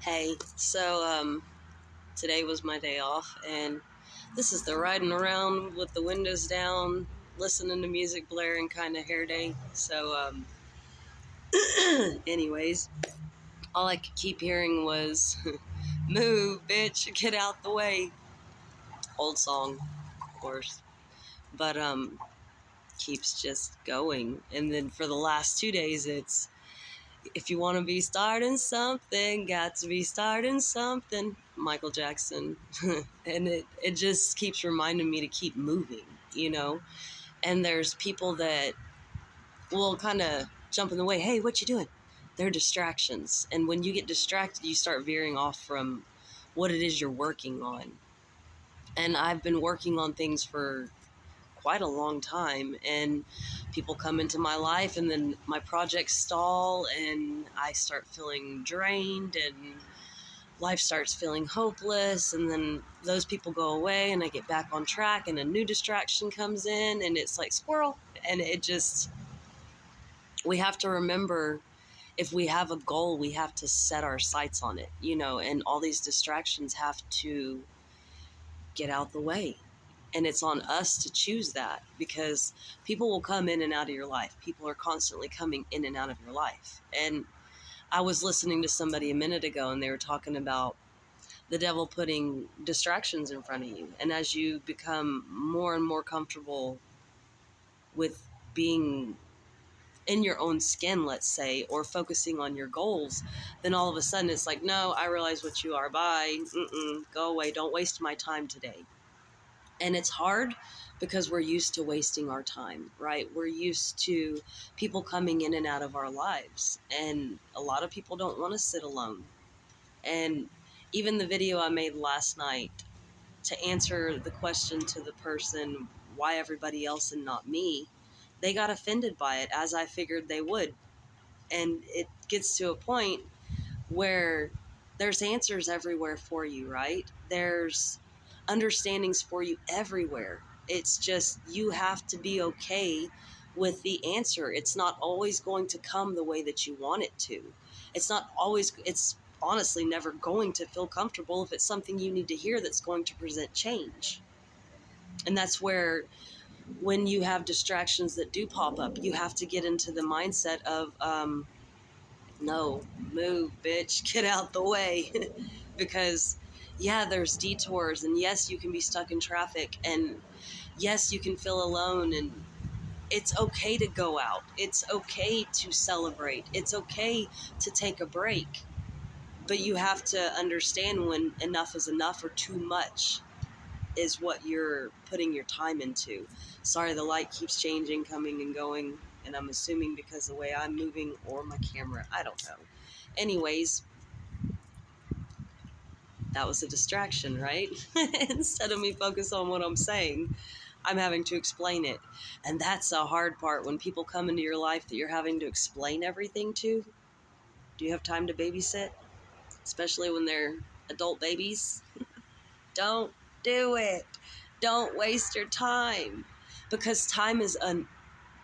Hey, so today was my day off, and this is the riding around with the windows down, listening to music blaring kind of hair day. So, anyways, all I could keep hearing was, "Move, bitch, get out the way." Old song, of course, but keeps just going. And then for the last 2 days, it's if you want to be starting something, got to be starting something. Michael Jackson. And it just keeps reminding me to keep moving. And there's people that will kind of jump in the way. Hey, what you doing? They're distractions. And when you get distracted, you start veering off from what it is you're working on. And I've been working on things for quite a long time, and people come into my life and then my projects stall and I start feeling drained and life starts feeling hopeless, and then those people go away and I get back on track and a new distraction comes in and it's like squirrel. And we have to remember, if we have a goal, we have to set our sights on it, and all these distractions have to get out the way. And it's on us to choose that, because people will come in and out of your life. People are constantly coming in and out of your life. And I was listening to somebody a minute ago, and they were talking about the devil putting distractions in front of you. And as you become more and more comfortable with being in your own skin, let's say, or focusing on your goals, then all of a sudden it's like, no, I realize what you are. Bye. Go away. Don't waste my time today. And it's hard because we're used to wasting our time, right? We're used to people coming in and out of our lives. And a lot of people don't want to sit alone. And even the video I made last night to answer the question to the person, why everybody else and not me, they got offended by it, as I figured they would. And it gets to a point where there's answers everywhere for you, right? There's understandings for you everywhere. It's just you have to be okay with the answer. It's not always going to come the way that you want it to. It's honestly never going to feel comfortable if it's something you need to hear that's going to present change. And that's where, when you have distractions that do pop up, you have to get into the mindset of, no, move, bitch, get out the way. Because, yeah, there's detours, and yes, you can be stuck in traffic, and yes, you can feel alone, and it's okay to go out. It's okay to celebrate. It's okay to take a break. But you have to understand when enough is enough, or too much is what you're putting your time into. Sorry, the light keeps changing, coming and going, and I'm assuming because the way I'm moving or my camera, I don't know. Anyways, that was a distraction, right? Instead of me focus on what I'm saying, I'm having to explain it. And that's a hard part, when people come into your life that you're having to explain everything to. Do you have time to babysit? Especially when they're adult babies. Don't do it. Don't waste your time. Because time is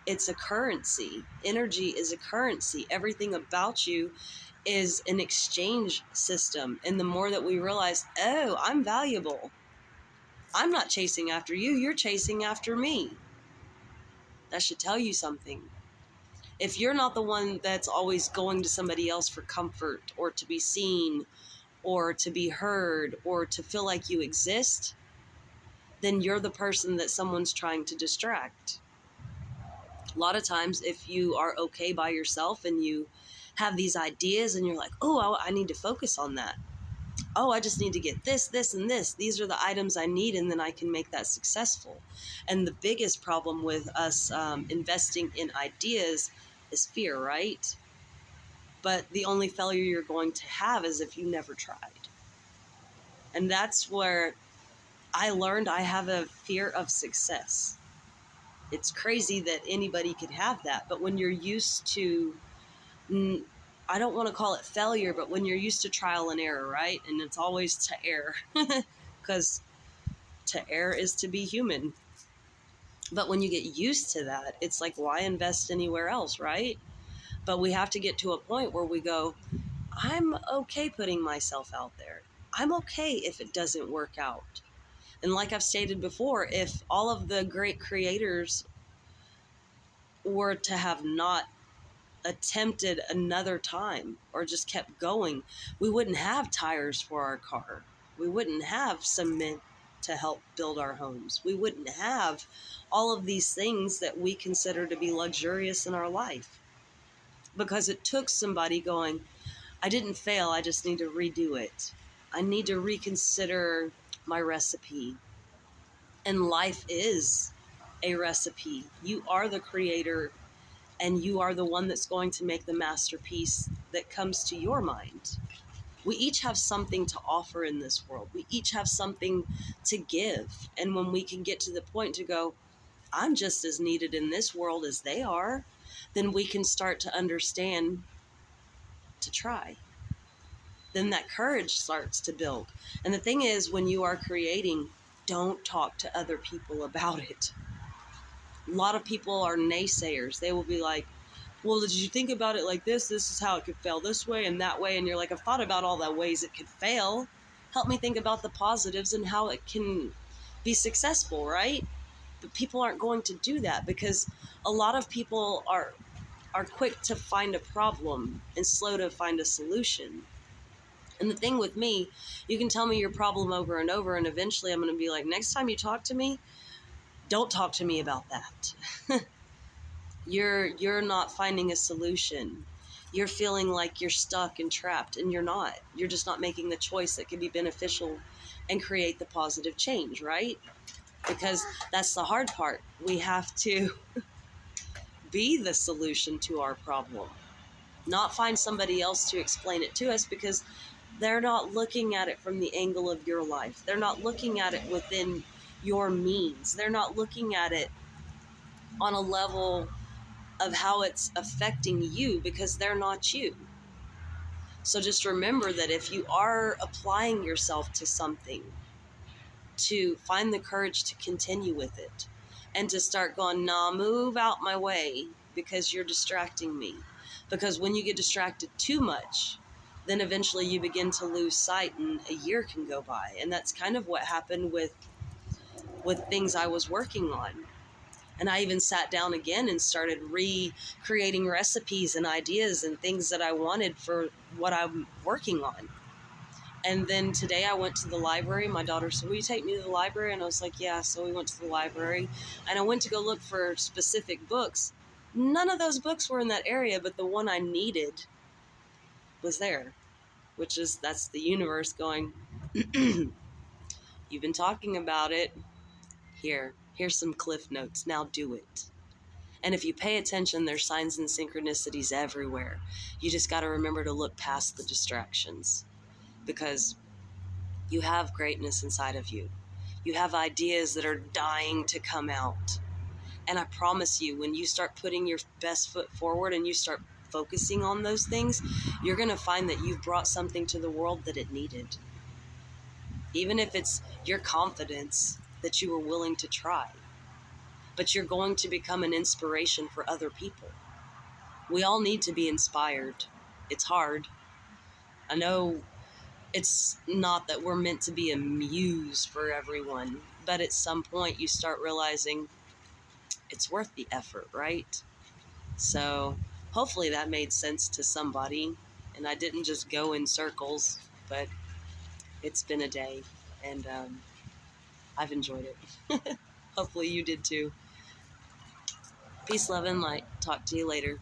it's a currency. Energy is a currency. Everything about you is an exchange system. And the more that we realize, oh, I'm valuable. I'm not chasing after you. You're chasing after me. That should tell you something. If you're not the one that's always going to somebody else for comfort, or to be seen, or to be heard, or to feel like you exist, then you're the person that someone's trying to distract. A lot of times, if you are okay by yourself and you have these ideas and you're like, oh, I need to focus on that. Oh, I just need to get this, this, and this. These are the items I need, and then I can make that successful. And the biggest problem with us investing in ideas is fear, right? But the only failure you're going to have is if you never tried. And that's where I learned I have a fear of success. It's crazy that anybody could have that. But when you're used to, I don't want to call it failure, but when you're used to trial and error, right? And it's always to err, because to err is to be human. But when you get used to that, it's like, why invest anywhere else, right? But we have to get to a point where we go, I'm okay putting myself out there. I'm okay if it doesn't work out. And like I've stated before, if all of the great creators were to have not attempted another time or just kept going, we wouldn't have tires for our car. We wouldn't have cement to help build our homes. We wouldn't have all of these things that we consider to be luxurious in our life. Because it took somebody going, I didn't fail, I just need to redo it. I need to reconsider my recipe. And life is a recipe. You are the creator, and you are the one that's going to make the masterpiece that comes to your mind. We each have something to offer in this world. We each have something to give. And when we can get to the point to go, I'm just as needed in this world as they are, then we can start to understand to try. Then that courage starts to build. And the thing is, when you are creating, don't talk to other people about it. A lot of people are naysayers. They will be like, well, did you think about it like this? This is how it could fail this way and that way. And you're like, I've thought about all the ways it could fail. Help me think about the positives and how it can be successful, right? But people aren't going to do that because a lot of people are quick to find a problem and slow to find a solution. And the thing with me, you can tell me your problem over and over, and eventually I'm going to be like, next time you talk to me, don't talk to me about that. You're not finding a solution. You're feeling like you're stuck and trapped, and you're not. You're just not making the choice that can be beneficial and create the positive change, right? Because that's the hard part. We have to be the solution to our problem, not find somebody else to explain it to us, because they're not looking at it from the angle of your life. They're not looking at it within your means. They're not looking at it on a level of how it's affecting you, because they're not you. So just remember that if you are applying yourself to something, to find the courage to continue with it and to start going, nah, move out my way because you're distracting me. Because when you get distracted too much, then eventually you begin to lose sight and a year can go by. And that's kind of what happened with things I was working on. And I even sat down again and started recreating recipes and ideas and things that I wanted for what I'm working on. And then today I went to the library. My daughter said, will you take me to the library? And I was like, yeah. So we went to the library and I went to go look for specific books. None of those books were in that area, but the one I needed was there, that's the universe going, you've been talking about it. Here's some cliff notes. Now do it. And if you pay attention, there's signs and synchronicities everywhere. You just got to remember to look past the distractions, because you have greatness inside of you. You have ideas that are dying to come out. And I promise you, when you start putting your best foot forward and you start focusing on those things, you're going to find that you've brought something to the world that it needed. Even if it's your confidence that you were willing to try. But you're going to become an inspiration for other people. We all need to be inspired. It's hard. I know it's not that we're meant to be a muse for everyone, but at some point you start realizing it's worth the effort, right? So hopefully that made sense to somebody, and I didn't just go in circles, but it's been a day, and I've enjoyed it. Hopefully you did too. Peace, love, and light. Talk to you later.